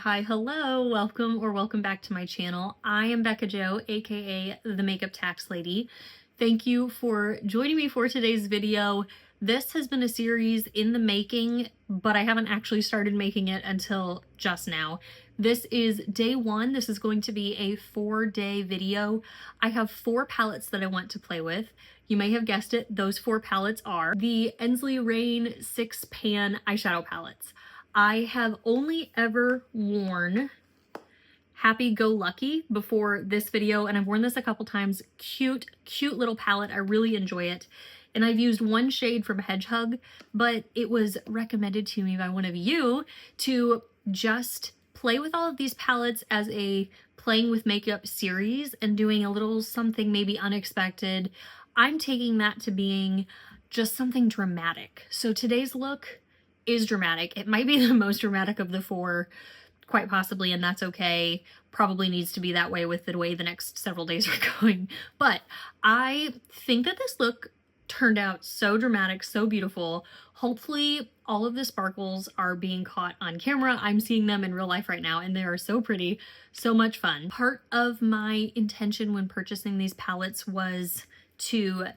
Hello, welcome back to my channel. I am Bekah Joe, aka the Makeup Tax Lady. Thank you for joining me for today's video. This has been a series in the making, but I haven't actually started making it until just now. This is day one. This is going to be a 4-day video. I have 4 palettes that I want to play with. You may have guessed it, those 4 palettes are the Ensley Reign 6-pan eyeshadow palettes. I have only ever worn Happy Go Lucky before this video, and I've worn this a couple times. Cute little palette. I really enjoy it. And I've used one shade from Hedge, but it was recommended to me by one of you to just play with all of these palettes as a playing with makeup series and doing a little something maybe unexpected. I'm taking that to being just something dramatic. So today's look is dramatic. It might be the most dramatic of the 4, quite possibly, and that's okay. Probably needs to be that way with the way the next several days are going. But I think that this look turned out so dramatic, so beautiful. Hopefully all of the sparkles are being caught on camera. I'm seeing them in real life right now, and they are so pretty, so much fun. Part of my intention when purchasing these palettes was to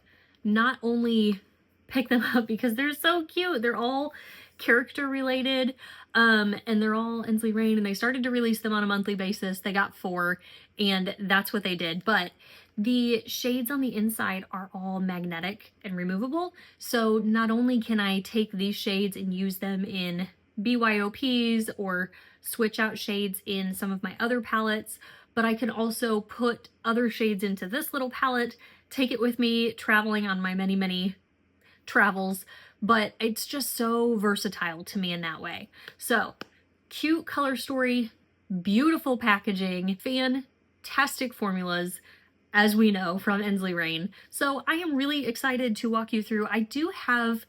not only pick them up because they're so cute, they're all character related, and they're all Ensley Reign, and they started to release them on a monthly basis. They got 4, and that's what they did. But the shades on the inside are all magnetic and removable. So not only can I take these shades and use them in BYOPs or switch out shades in some of my other palettes, but I can also put other shades into this little palette, take it with me traveling on my many travels. But it's just so versatile to me in that way. So cute color story, beautiful packaging, fantastic formulas, as we know from Ensley Reign. So I am really excited to walk you through. I do have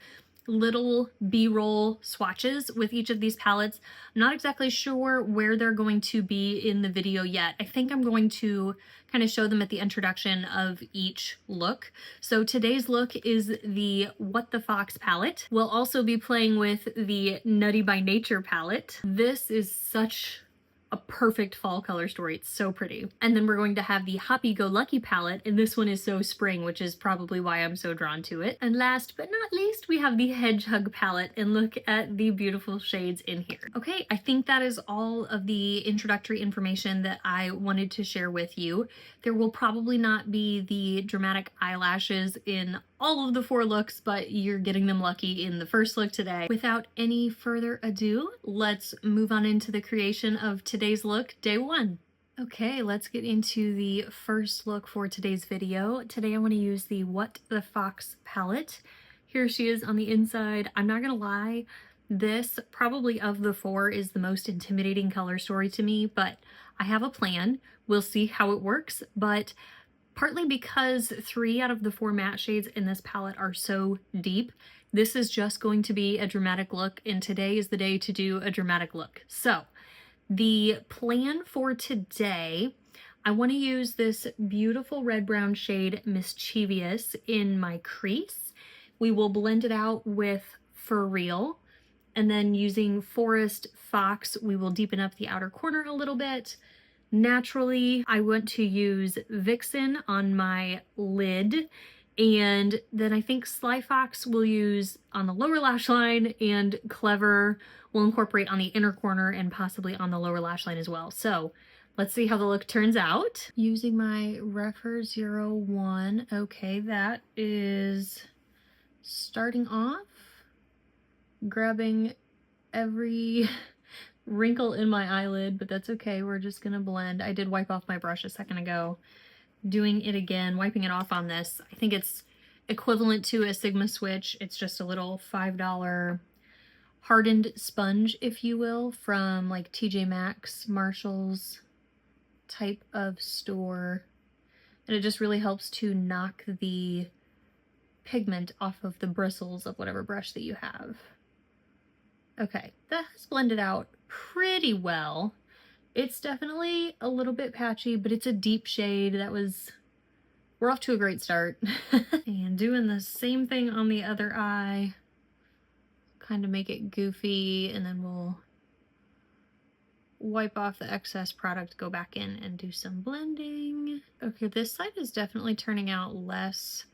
little B-roll swatches with each of these palettes. I'm not exactly sure where they're going to be in the video yet. I think I'm going to kind of show them at the introduction of each look. So today's look is the What the Fox palette. We'll also be playing with the Nutty by Nature palette. This is such a perfect fall color story. It's so pretty. And then we're going to have the Happy Go Lucky palette, and this one is so spring, which is probably why I'm so drawn to it. And last but not least, we have the Hedge palette, and look at the beautiful shades in here. Okay, I think that is all of the introductory information that I wanted to share with you. There will probably not be the dramatic eyelashes in all of the 4 looks, but you're getting them lucky in the first look today. Without any further ado, let's move on into the creation of today's look, day 1. Okay, let's get into the first look for today's video. Today I want to use the What the Fox palette. Here she is on the inside. I'm not gonna lie, this probably of the 4 is the most intimidating color story to me, but I have a plan. We'll see how it works, but partly because 3 out of the 4 matte shades in this palette are so deep, this is just going to be a dramatic look, and today is the day to do a dramatic look. So the plan for today, I want to use this beautiful red-brown shade Mischievous in my crease. We will blend it out with For Real, and then using Forest Fox, we will deepen up the outer corner a little bit. Naturally, I want to use Vixen on my lid, and then I think Sly Fox will use on the lower lash line, and Clever will incorporate on the inner corner and possibly on the lower lash line as well. So let's see how the look turns out. Using my Refer 01, okay, that is starting off, grabbing every wrinkle in my eyelid, but that's okay. We're just gonna blend. I did wipe off my brush a second ago. Doing it again, wiping it off on this. I think it's equivalent to a Sigma Switch. It's just a little $5 hardened sponge, if you will, from like TJ Maxx, Marshall's type of store. And it just really helps to knock the pigment off of the bristles of whatever brush that you have. Okay, that has blended out pretty well. It's definitely a little bit patchy, but it's a deep shade. We're off to a great start. And doing the same thing on the other eye, kind of make it goofy, and then we'll wipe off the excess product, go back in and do some blending. Okay, this side is definitely turning out less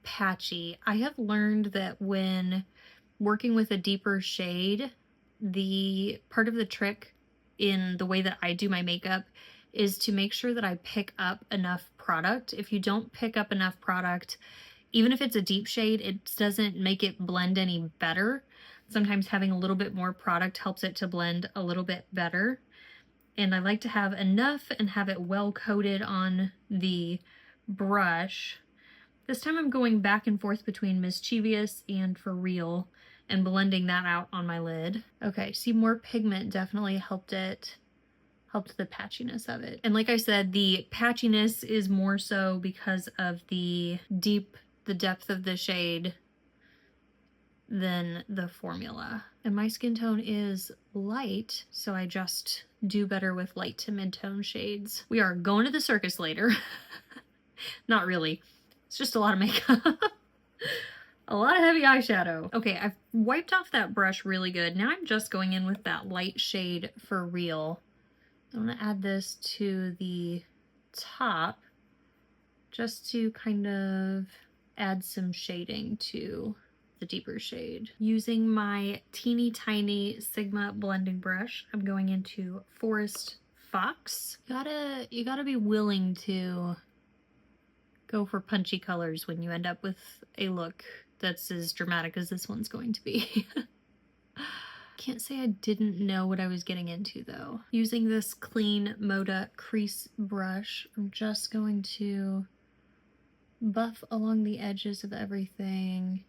patchy. I have learned that when working with a deeper shade, the part of the trick in the way that I do my makeup is to make sure that I pick up enough product. If you don't pick up enough product, even if it's a deep shade, it doesn't make it blend any better. Sometimes having a little bit more product helps it to blend a little bit better. And I like to have enough and have it well coated on the brush. This time I'm going back and forth between Mischievous and For Real and blending that out on my lid. Okay, see, more pigment definitely helped the patchiness of it. And like I said, the patchiness is more so because of the depth of the shade than the formula. And my skin tone is light, so I just do better with light to mid-tone shades. We are going to the circus later. Not really. It's just a lot of makeup. A lot of heavy eyeshadow. Okay, I've wiped off that brush really good. Now I'm just going in with that light shade For Real. I'm gonna add this to the top just to kind of add some shading to the deeper shade. Using my teeny tiny Sigma blending brush, I'm going into Forest Fox. You gotta be willing to go for punchy colors when you end up with a look that's as dramatic as this one's going to be. Can't say I didn't know what I was getting into though. Using this clean Moda crease brush, I'm just going to buff along the edges of everything.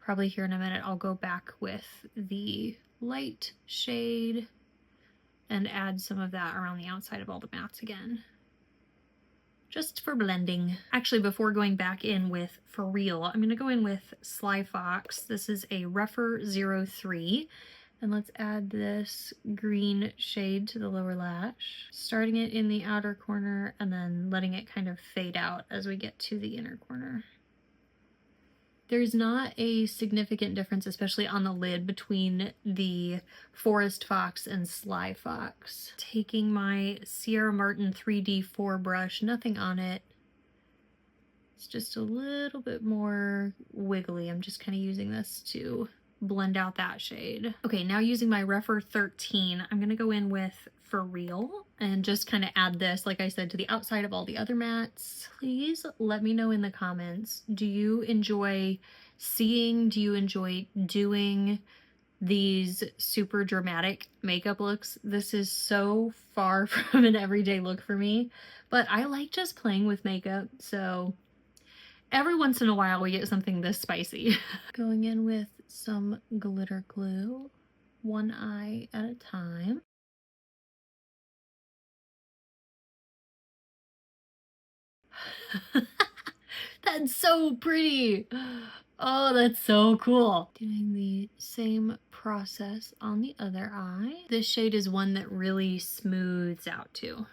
Probably here in a minute I'll go back with the light shade and add some of that around the outside of all the mattes again, just for blending. Actually, before going back in with For Real, I'm going to go in with Sly Fox. This is a Rougher 03. And let's add this green shade to the lower lash, starting it in the outer corner and then letting it kind of fade out as we get to the inner corner. There's not a significant difference, especially on the lid, between the Forest Fox and Sly Fox. Taking my Sierra Martin 3D4 brush, nothing on it. It's just a little bit more wiggly. I'm just kind of using this to blend out that shade. Okay, now using my Rougher 13, I'm gonna go in with For Real and just kind of add this, like I said, to the outside of all the other mattes. Please let me know in the comments, do you enjoy doing these super dramatic makeup looks? This is so far from an everyday look for me, but I like just playing with makeup, so every once in a while we get something this spicy. Going in with some glitter glue, one eye at a time. That's so pretty. Oh, that's so cool. Doing the same process on the other eye. This shade is one that really smooths out too.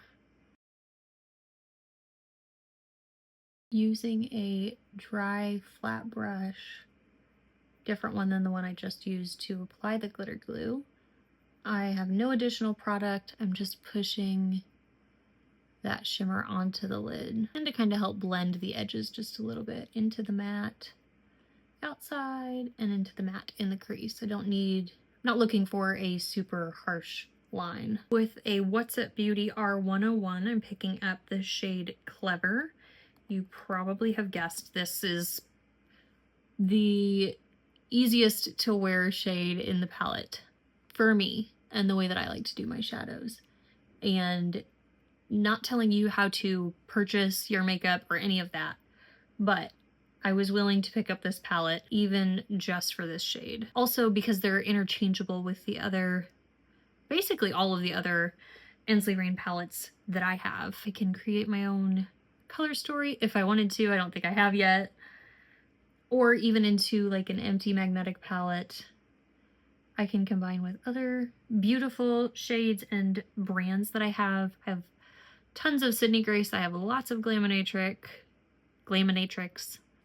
Using a dry flat brush, different one than the one I just used to apply the glitter glue. I have no additional product. I'm just pushing that shimmer onto the lid and to kind of help blend the edges just a little bit into the matte outside and into the matte in the crease. I'm not looking for a super harsh line. With a What's Up Beauty R101, I'm picking up the shade Clever. You probably have guessed this is the easiest to wear shade in the palette for me and the way that I like to do my shadows. And not telling you how to purchase your makeup or any of that, but I was willing to pick up this palette even just for this shade. Also because they're interchangeable with the other, basically all of the other Ensley Reign palettes that I have. I can create my own color story if I wanted to. I don't think I have yet. Or even into like an empty magnetic palette. I can combine with other beautiful shades and brands that I have. I have tons of Sydney Grace. I have lots of Glaminatrix.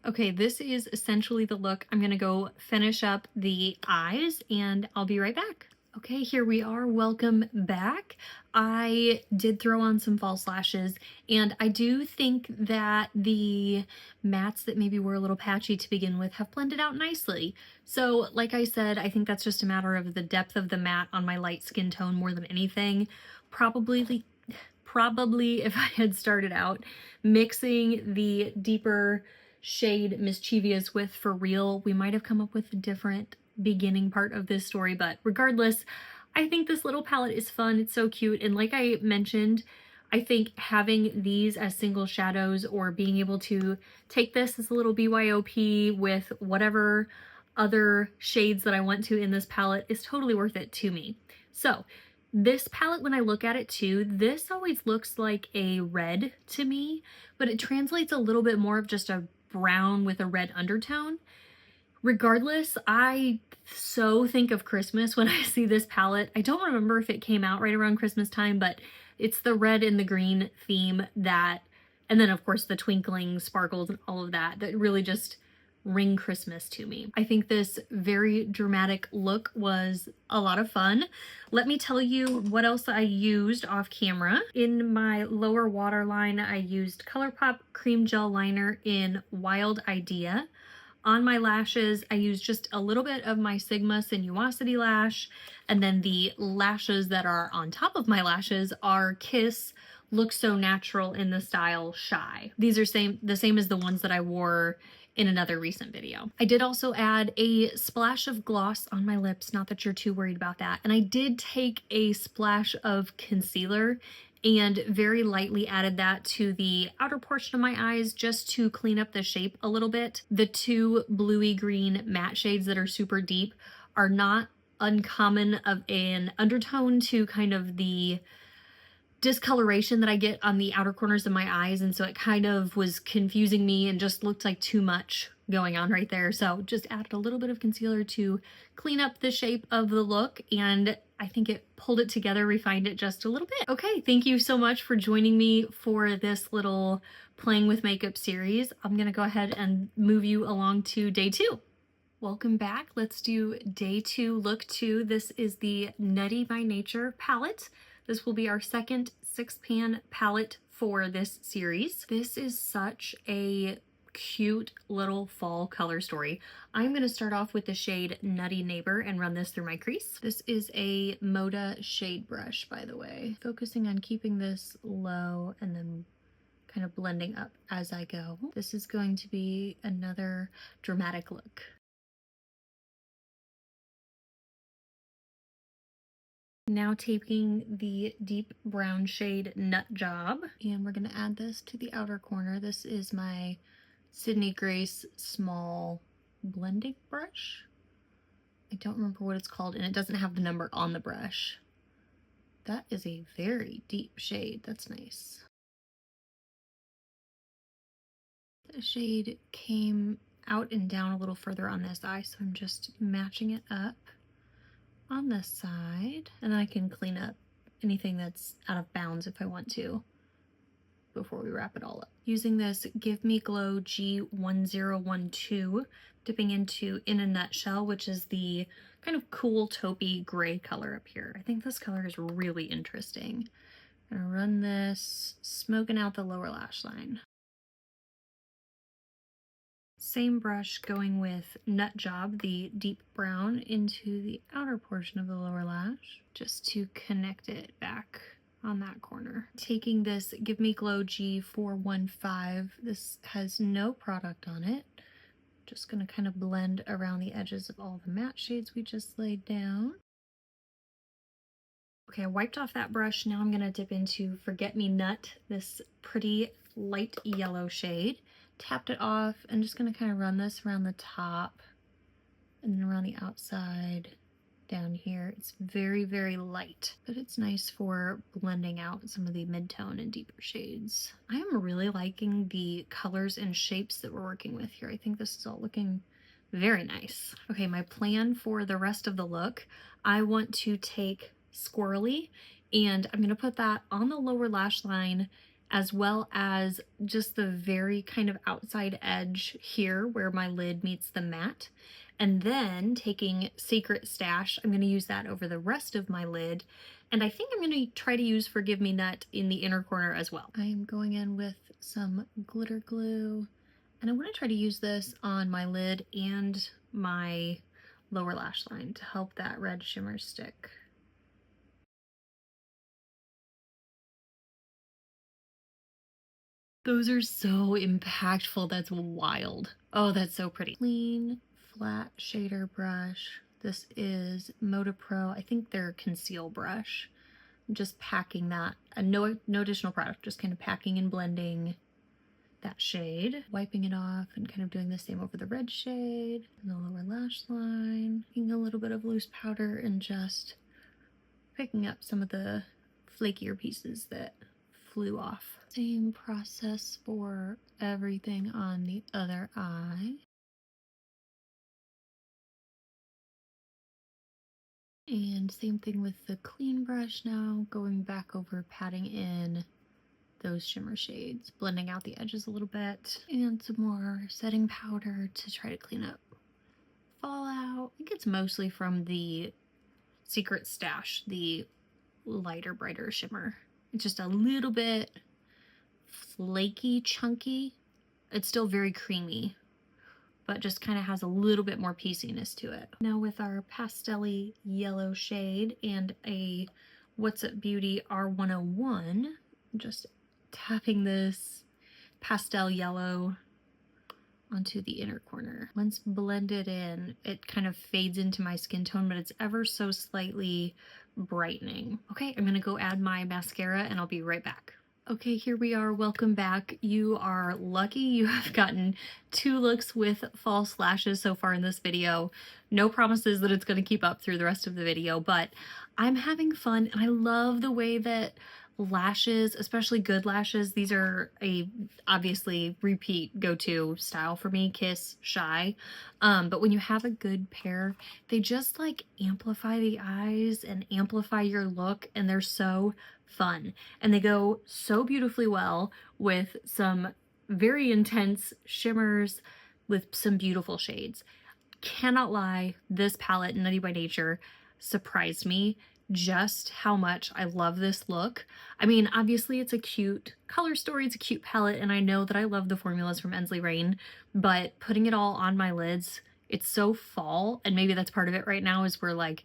Okay, this is essentially the look. I'm gonna go finish up the eyes and I'll be right back. Okay, here we are. Welcome back. I did throw on some false lashes, and I do think that the mattes that maybe were a little patchy to begin with have blended out nicely. So, like I said, I think that's just a matter of the depth of the matte on my light skin tone more than anything. Probably if I had started out mixing the deeper shade Mischievous with For Real, we might have come up with a different beginning part of this story. But regardless, I think this little palette is fun. It's so cute. And like I mentioned, I think having these as single shadows or being able to take this as a little BYOP with whatever other shades that I want to in this palette is totally worth it to me. So this palette, when I look at it too, this always looks like a red to me, but it translates a little bit more of just a brown with a red undertone. Regardless, I so think of Christmas when I see this palette. I don't remember if it came out right around Christmas time, but it's the red and the green theme that, and then of course the twinkling sparkles and all of that, that really just ring Christmas to me. I think this very dramatic look was a lot of fun. Let me tell you what else I used off camera. In my lower waterline, I used ColourPop Cream Gel Liner in Wild Idea. On my lashes, I used just a little bit of my Sigma Sinuosity lash, and then the lashes that are on top of my lashes are Kiss Look So Natural in the style Shy. These are the same as the ones that I wore in another recent video. I did also add a splash of gloss on my lips, not that you're too worried about that. And I did take a splash of concealer and very lightly added that to the outer portion of my eyes just to clean up the shape a little bit. The two bluey green matte shades that are super deep are not uncommon of an undertone to kind of the discoloration that I get on the outer corners of my eyes, and so it kind of was confusing me and just looked like too much going on right there. So just added a little bit of concealer to clean up the shape of the look, and I think it pulled it together, refined it just a little bit. Okay, thank you so much for joining me for this little playing with makeup series. I'm gonna go ahead and move you along to day 2. Welcome back. Let's do day 2, look 2. This is the Nutty by Nature palette. This will be our second 6-pan palette for this series. This is such a cute little fall color story. I'm going to start off with the shade Nutty Neighbor and run this through my crease. This is a Moda shade brush, by the way. Focusing on keeping this low and then kind of blending up as I go. This is going to be another dramatic look. Now taking the deep brown shade Nut Job, and we're going to add this to the outer corner. This is my Sydney Grace small blending brush. I don't remember what it's called, and it doesn't have the number on the brush. That is a very deep shade. That's nice. The shade came out and down a little further on this eye, so I'm just matching it up on this side, and then I can clean up anything that's out of bounds if I want to before we wrap it all up. Using this Give Me Glow G1012, dipping into In a Nutshell, which is the kind of cool taupey gray color up here. I think this color is really interesting. I'm gonna run this, smoking out the lower lash line. Same brush going with Nut Job, the deep brown, into the outer portion of the lower lash, just to connect it back on that corner. Taking this Give Me Glow G415, this has no product on it. Just gonna kind of blend around the edges of all the matte shades we just laid down. Okay, I wiped off that brush. Now I'm gonna dip into Forget Me Nut, this pretty light yellow shade. Tapped it off and just going to kind of run this around the top and then around the outside down here. It's very, very light, but it's nice for blending out some of the mid-tone and deeper shades. I am really liking the colors and shapes that we're working with here. I think this is all looking very nice. Okay, my plan for the rest of the look, I want to take Squirrely, and I'm going to put that on the lower lash line as well as just the very kind of outside edge here where my lid meets the matte. And then taking Secret Stash, I'm going to use that over the rest of my lid. And I think I'm going to try to use Forgive Me Nut in the inner corner as well. I'm going in with some glitter glue, and I want to try to use this on my lid and my lower lash line to help that red shimmer stick. Those are so impactful. That's wild. Oh, that's so pretty. Clean, flat shader brush. This is Moda Pro. I think they're conceal brush. I'm just packing that. No additional product. Just kind of packing and blending that shade. Wiping it off and kind of doing the same over the red shade. And the lower lash line. Taking a little bit of loose powder and just picking up some of the flakier pieces that flew off. Same process for everything on the other eye. And same thing with the clean brush now, going back over, patting in those shimmer shades, blending out the edges a little bit, and some more setting powder to try to clean up fallout. I think it's mostly from the Secret Stash, the lighter, brighter shimmer. It's just a little bit flaky, chunky. It's still very creamy, but just kind of has a little bit more pieciness to it. Now with our pastel-y yellow shade and a What's Up Beauty R101, just tapping this pastel yellow onto the inner corner. Once blended in, it kind of fades into my skin tone, but it's ever so slightly brightening. Okay, I'm gonna go add my mascara and I'll be right back. Okay, here we are. Welcome back. You are lucky you have gotten 2 looks with false lashes so far in this video. No promises that it's going to keep up through the rest of the video, but I'm having fun and I love the way that lashes, especially good lashes, these are a obviously repeat go-to style for me, Kiss, Shy. But when you have a good pair, they just like amplify the eyes and amplify your look, and they're so fun. And they go so beautifully well with some very intense shimmers with some beautiful shades. Cannot lie, this palette, Nutty by Nature, surprised me just how much I love this look. I mean, obviously it's a cute color story, it's a cute palette, and I know that I love the formulas from Ensley Reign, but putting it all on my lids, it's so fall, and maybe that's part of it right now is we're like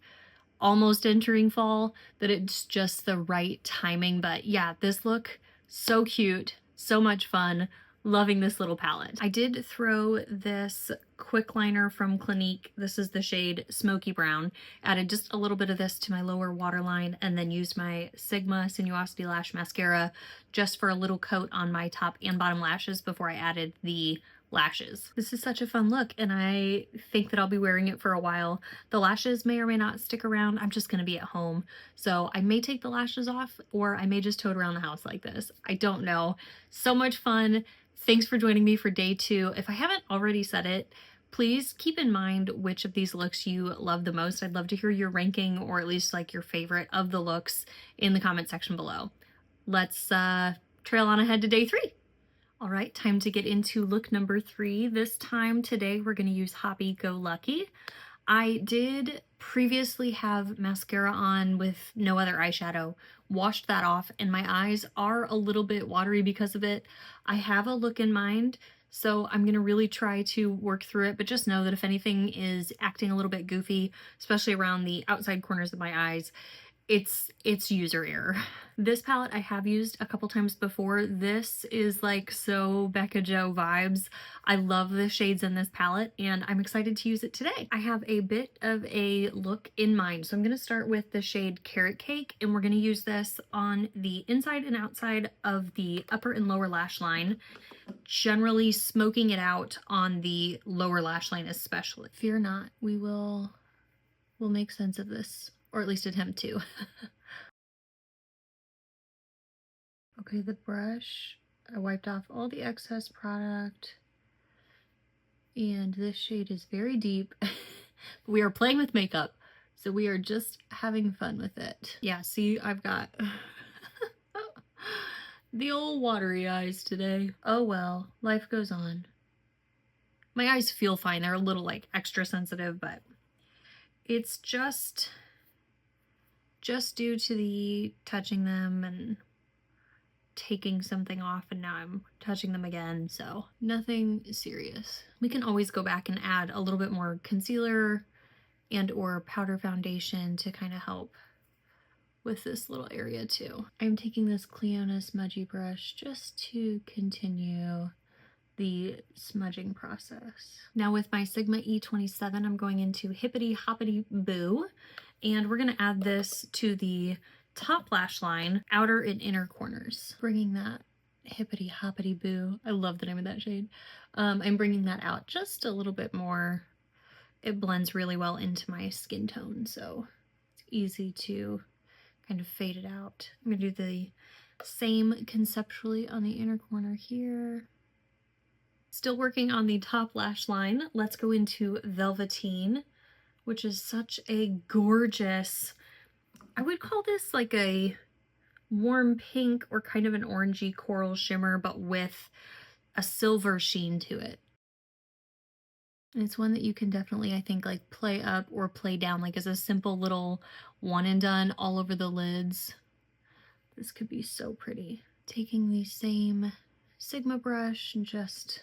almost entering fall, that it's just the right timing. But yeah, this look, so cute, so much fun. Loving this little palette. I did throw this quick liner from Clinique. This is the shade Smoky Brown. Added just a little bit of this to my lower waterline and then used my Sigma Sinuosity Lash Mascara just for a little coat on my top and bottom lashes before I added the lashes. This is such a fun look and I think that I'll be wearing it for a while. The lashes may or may not stick around. I'm just gonna be at home. So I may take the lashes off or I may just tote around the house like this. I don't know. So much fun. Thanks for joining me for day 2. If I haven't already said it, please keep in mind which of these looks you love the most. I'd love to hear your ranking or at least like your favorite of the looks in the comment section below. Let's trail on ahead to day 3. All right, time to get into look number 3. This time today, we're gonna use Hoppy Go Lucky. I did previously have mascara on with no other eyeshadow, washed that off, and my eyes are a little bit watery because of it. I have a look in mind, so I'm gonna really try to work through it, but just know that if anything is acting a little bit goofy, especially around the outside corners of my eyes, it's user error. This palette I have used a couple times before. This is like so Bekah Joe vibes. I love the shades in this palette and I'm excited to use it today. I have a bit of a look in mind. So I'm gonna start with the shade Carrot Cake and we're gonna use this on the inside and outside of the upper and lower lash line, generally smoking it out on the lower lash line especially. Fear not, we'll make sense of this. Or at least attempt to. Okay, the brush, I wiped off all the excess product. And this shade is very deep. We are playing with makeup, so we are just having fun with it. Yeah, see, I've got the old watery eyes today. Oh well, life goes on. My eyes feel fine. They're a little like extra sensitive, but it's just due to the touching them and taking something off, and now I'm touching them again, so nothing serious. We can always go back and add a little bit more concealer and or powder foundation to kind of help with this little area too. I'm taking this Cliona smudgy brush just to continue the smudging process. Now with my Sigma E27, I'm going into Hippity Hoppity Boo, and we're gonna add this to the top lash line, outer and inner corners. Bringing that Hippity Hoppity Boo, I love the name of that shade. I'm bringing that out just a little bit more. It blends really well into my skin tone, so it's easy to kind of fade it out. I'm gonna do the same conceptually on the inner corner here. Still working on the top lash line. Let's go into Velveteen, which is such a gorgeous, I would call this like a warm pink or kind of an orangey coral shimmer, but with a silver sheen to it. And it's one that you can definitely, I think, like play up or play down, like as a simple little one and done all over the lids. This could be so pretty. Taking the same Sigma brush and just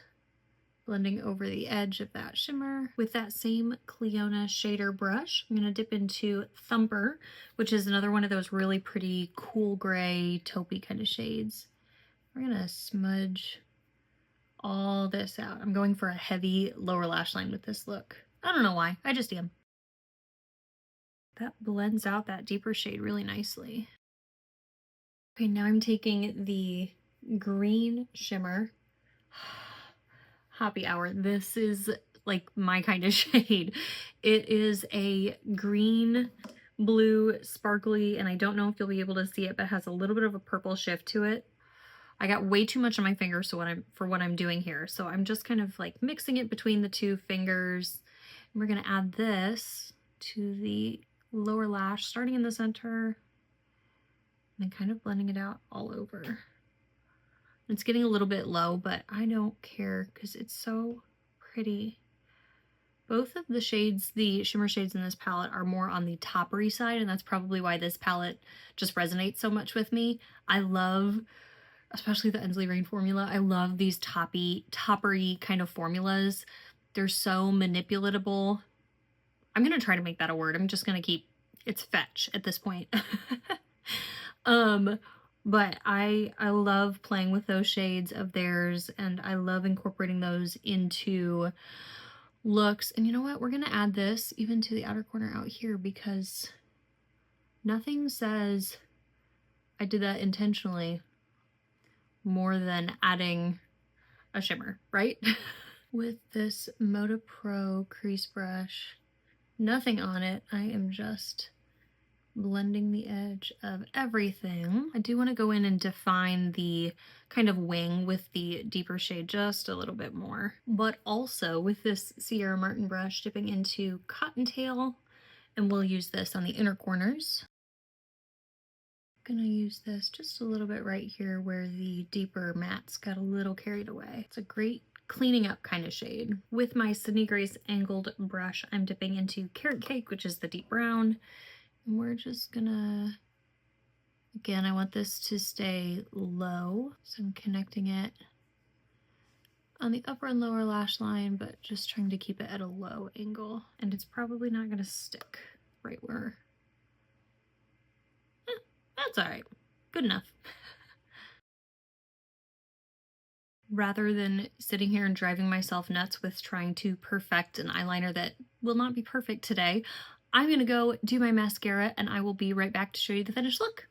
blending over the edge of that shimmer. With that same Cliona shader brush, I'm going to dip into Thumper, which is another one of those really pretty cool gray taupey kind of shades. We're going to smudge all this out. I'm going for a heavy lower lash line with this look. I don't know why, I just am. That blends out that deeper shade really nicely. Okay, now I'm taking the green shimmer, Hoppy Hour. This is like my kind of shade. It is a green, blue, sparkly, and I don't know if you'll be able to see it, but it has a little bit of a purple shift to it. I got way too much on my finger for what I'm doing here, so I'm just kind of like mixing it between the two fingers. And we're gonna add this to the lower lash, starting in the center, and then kind of blending it out all over. It's getting a little bit low, but I don't care because it's so pretty. Both of the shades, the shimmer shades in this palette, are more on the toppery side, and that's probably why this palette just resonates so much with me. I love, especially the Ensley Reign formula, I love these toppery kind of formulas. They're so manipulatable. I'm gonna try to make that a word. I'm just gonna keep, it's fetch at this point. But I love playing with those shades of theirs, and I love incorporating those into looks. And you know what? We're gonna add this even to the outer corner out here, because nothing says I did that intentionally more than adding a shimmer, right? With this Moda Pro crease brush, nothing on it, I am just blending the edge of everything. I do want to go in and define the kind of wing with the deeper shade just a little bit more, but also with this Sierra Martin brush, dipping into Cottontail, and we'll use this on the inner corners. I'm gonna use this just a little bit right here where the deeper mattes got a little carried away. It's a great cleaning up kind of shade. With my Sydney Grace angled brush, I'm dipping into Carrot Cake, which is the deep brown. And we're just gonna, again, I want this to stay low, so I'm connecting it on the upper and lower lash line, but just trying to keep it at a low angle. And it's probably not gonna stick right where, that's all right, good enough. Rather than sitting here and driving myself nuts with trying to perfect an eyeliner that will not be perfect today, I'm gonna go do my mascara, and I will be right back to show you the finished look.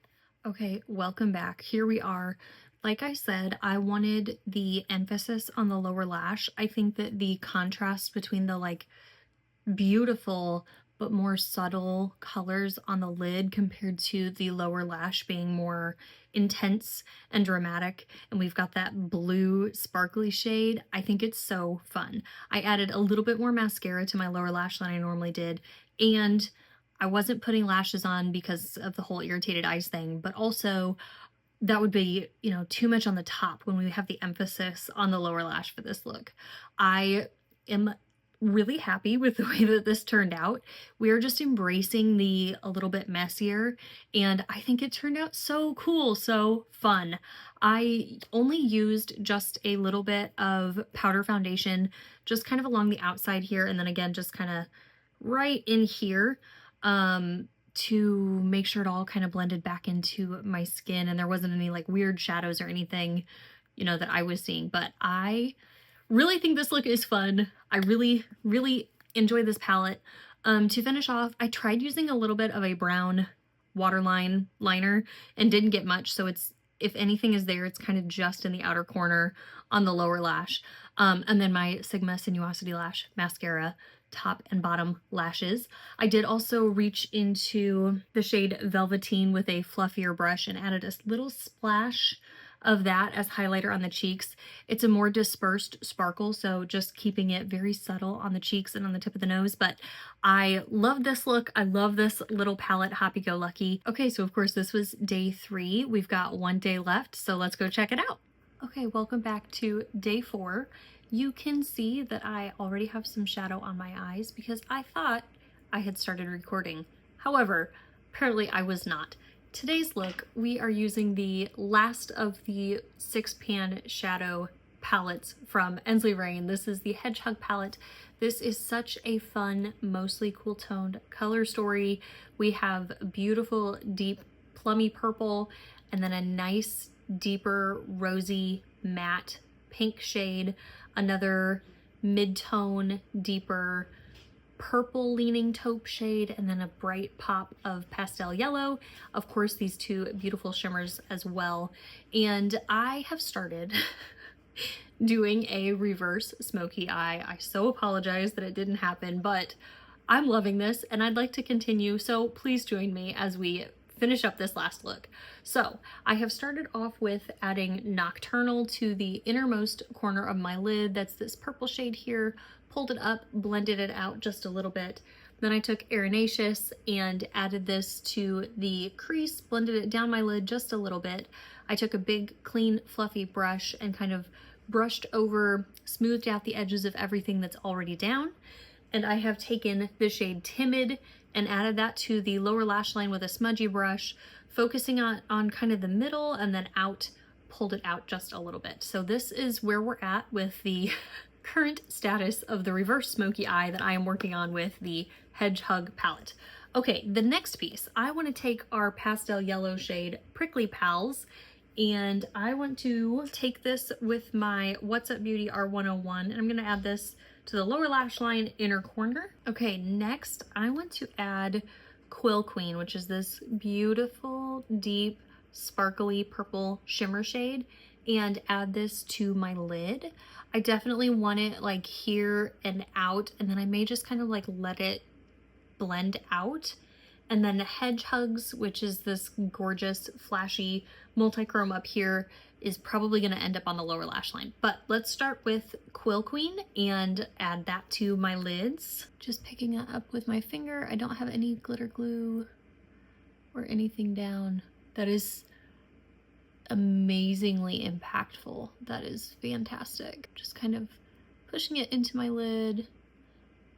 Okay, welcome back. Here we are. Like I said, I wanted the emphasis on the lower lash. I think that the contrast between the like beautiful but more subtle colors on the lid compared to the lower lash being more intense and dramatic, and we've got that blue sparkly shade, I think it's so fun. I added a little bit more mascara to my lower lash than I normally did, and I wasn't putting lashes on because of the whole irritated eyes thing, but also that would be, too much on the top when we have the emphasis on the lower lash for this look. I am really happy with the way that this turned out. We are just embracing the a little bit messier, and I think it turned out so cool, so fun. I only used just a little bit of powder foundation, just kind of along the outside here, and then again, just kind of right in here, to make sure it all kind of blended back into my skin and there wasn't any like weird shadows or anything, you know, that I was seeing. But I really think this look is fun. I really, really enjoy this palette. To finish off, I tried using a little bit of a brown waterline liner and didn't get much. So it's, if anything is there, it's kind of just in the outer corner on the lower lash. And then my Sigma Sinuosity Lash Mascara, top and bottom lashes. I did also reach into the shade Velveteen with a fluffier brush and added a little splash of that as highlighter on the cheeks. It's a more dispersed sparkle, so just keeping it very subtle on the cheeks and on the tip of the nose, but I love this look. I love this little palette, Happy Go Lucky. Okay, so of course this was day 3. We've got 1 day left, so let's go check it out. Okay, welcome back to day 4. You can see that I already have some shadow on my eyes because I thought I had started recording. However, apparently I was not. Today's look, we are using the last of the 6-pan shadow palettes from Ensley Reign. This is the Hedgehog palette. This is such a fun, mostly cool toned color story. We have beautiful, deep, plummy purple, and then a nice, deeper, rosy, matte pink shade, another mid-tone, deeper, purple leaning taupe shade, and then a bright pop of pastel yellow. Of course, these 2 beautiful shimmers as well. And I have started doing a reverse smoky eye. I so apologize that it didn't happen, but I'm loving this and I'd like to continue. So please join me as we finish up this last look. So I have started off with adding Nocturnal to the innermost corner of my lid. That's this purple shade here. Pulled it up, blended it out just a little bit. Then I took Arenaceous and added this to the crease, blended it down my lid just a little bit. I took a big, clean, fluffy brush and kind of brushed over, smoothed out the edges of everything that's already down. And I have taken the shade Timid and added that to the lower lash line with a smudgy brush, focusing on kind of the middle and then out, pulled it out just a little bit. So this is where we're at with the current status of the reverse smoky eye that I am working on with the Hedgehog palette. Okay, the next piece, I want to take our pastel yellow shade Prickly Pals, and I want to take this with my What's Up Beauty R101, and I'm going to add this to the lower lash line inner corner. Okay, next I want to add Quill Queen, which is this beautiful, deep, sparkly purple shimmer shade, and add this to my lid. I definitely want it like here and out, and then I may just kind of like let it blend out. And then Hedgehogs, which is this gorgeous, flashy multi-chrome up here, is probably going to end up on the lower lash line. But let's start with Quill Queen and add that to my lids. Just picking it up with my finger. I don't have any glitter glue or anything down. That is amazingly impactful. That is fantastic. Just kind of pushing it into my lid,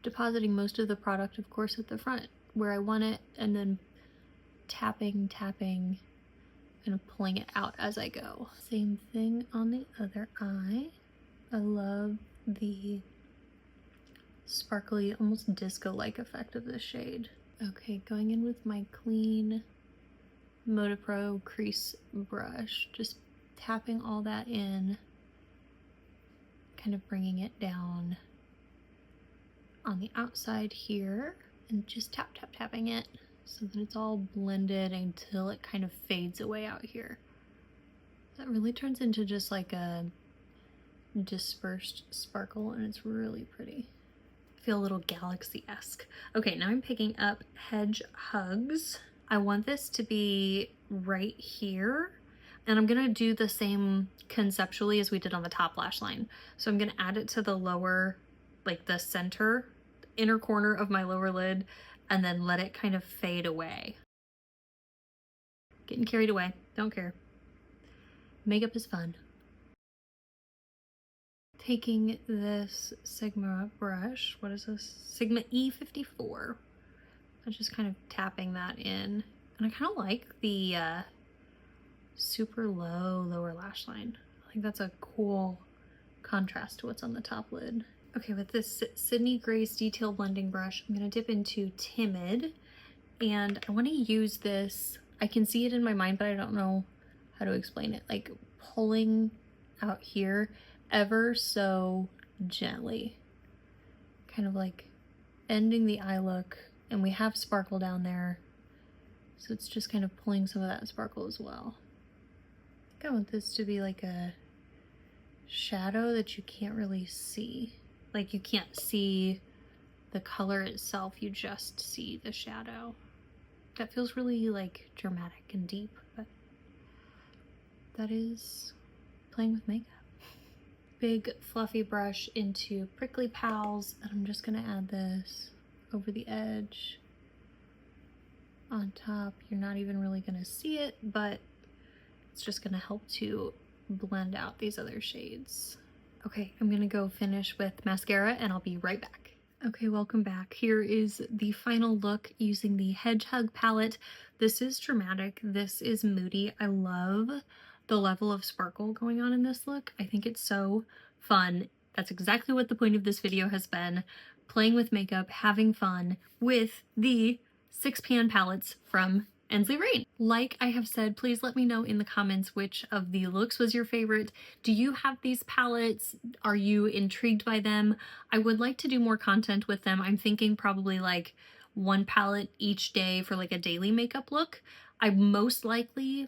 depositing most of the product, of course, at the front where I want it, and then tapping, and pulling it out as I go. Same thing on the other eye. I love the sparkly, almost disco-like effect of this shade. Okay, going in with my clean Modapro crease brush, just tapping all that in, kind of bringing it down on the outside here, and just tapping it so that it's all blended until it kind of fades away out here. That really turns into just like a dispersed sparkle, and it's really pretty. I feel a little galaxy-esque. Okay, now I'm picking up Hedgehogs. I want this to be right here, and I'm gonna do the same conceptually as we did on the top lash line. So I'm gonna add it to the lower, like the center, inner corner of my lower lid, and then let it kind of fade away. Getting carried away, don't care. Makeup is fun. taking this Sigma brush, what is this? Sigma E54. I'm just kind of tapping that in. And I kind of like the super low lower lash line. I think that's a cool contrast to what's on the top lid. Okay, with this Sydney Grace detail blending brush, I'm gonna dip into Timid, and I wanna use this, I can see it in my mind, but I don't know how to explain it, like pulling out here ever so gently, kind of like ending the eye look, and we have sparkle down there, so it's just kind of pulling some of that sparkle as well. I think I want this to be like a shadow that you can't really see. Like you can't see the color itself, you just see the shadow. That feels really like dramatic and deep, but that is playing with makeup. Big fluffy brush into Prickly Pals, and I'm just gonna add this over the edge on top. You're not even really gonna see it, but it's just gonna help to blend out these other shades. Okay, I'm gonna go finish with mascara and I'll be right back. Okay, welcome back. Here is the final look using the Hedge palette. This is dramatic, this is moody. I love the level of sparkle going on in this look. I think it's so fun. That's exactly what the point of this video has been. Playing with makeup, having fun with the 6-pan palettes from Ensley Reign. Like I have said, please let me know in the comments which of the looks was your favorite. Do you have these palettes? Are you intrigued by them? I would like to do more content with them. I'm thinking probably like one palette each day for like a daily makeup look. I most likely,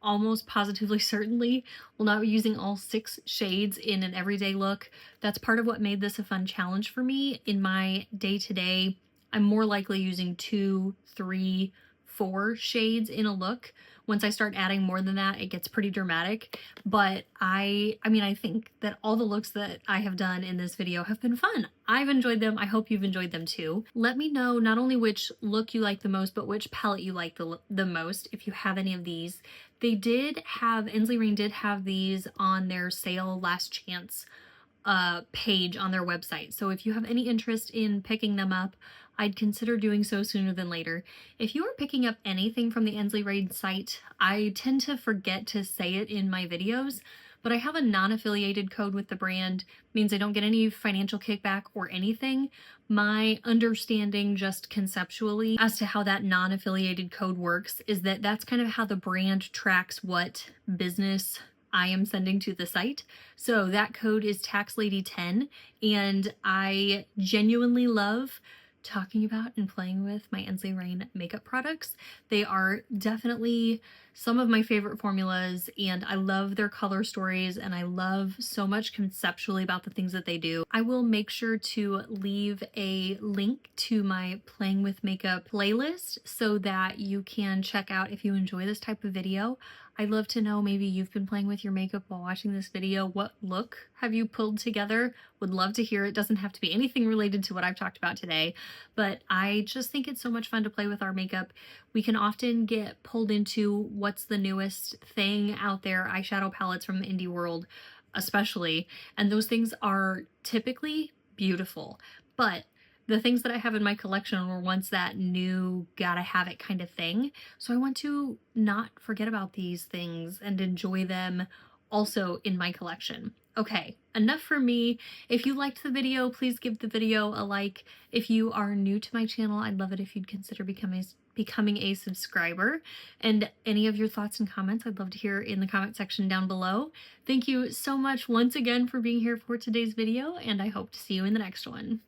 almost positively certainly, will not be using all 6 shades in an everyday look. That's part of what made this a fun challenge for me. In my day-to-day, I'm more likely using 2, 3, 4 shades in a look. Once I start adding more than that, it gets pretty dramatic. But I mean, I think that all the looks that I have done in this video have been fun. I've enjoyed them. I hope you've enjoyed them too. Let me know not only which look you like the most, but which palette you like the most, if you have any of these. They did have, Ensley Reign did have these on their sale last chance page on their website. So if you have any interest in picking them up, I'd consider doing so sooner than later. If you are picking up anything from the Ensley Reign site, I tend to forget to say it in my videos, but I have a non-affiliated code with the brand, means I don't get any financial kickback or anything. My understanding just conceptually as to how that non-affiliated code works is that that's kind of how the brand tracks what business I am sending to the site. So that code is TaxLady10, and I genuinely love talking about and playing with my Ensley Reign makeup products. They are definitely some of my favorite formulas, and I love their color stories, and I love so much conceptually about the things that they do. I will make sure to leave a link to my Playing with Makeup playlist so that you can check out if you enjoy this type of video. I'd love to know, maybe you've been playing with your makeup while watching this video. What look have you pulled together? Would love to hear it. Doesn't have to be anything related to what I've talked about today, but I just think it's so much fun to play with our makeup. We can often get pulled into what's the newest thing out there, eyeshadow palettes from the indie world especially, and those things are typically beautiful, but the things that I have in my collection were once that new gotta have it kind of thing. So I want to not forget about these things and enjoy them also in my collection. Okay, enough for me. If you liked the video, please give the video a like. If you are new to my channel, I'd love it if you'd consider becoming a subscriber. And any of your thoughts and comments, I'd love to hear in the comment section down below. Thank you so much once again for being here for today's video, and I hope to see you in the next one.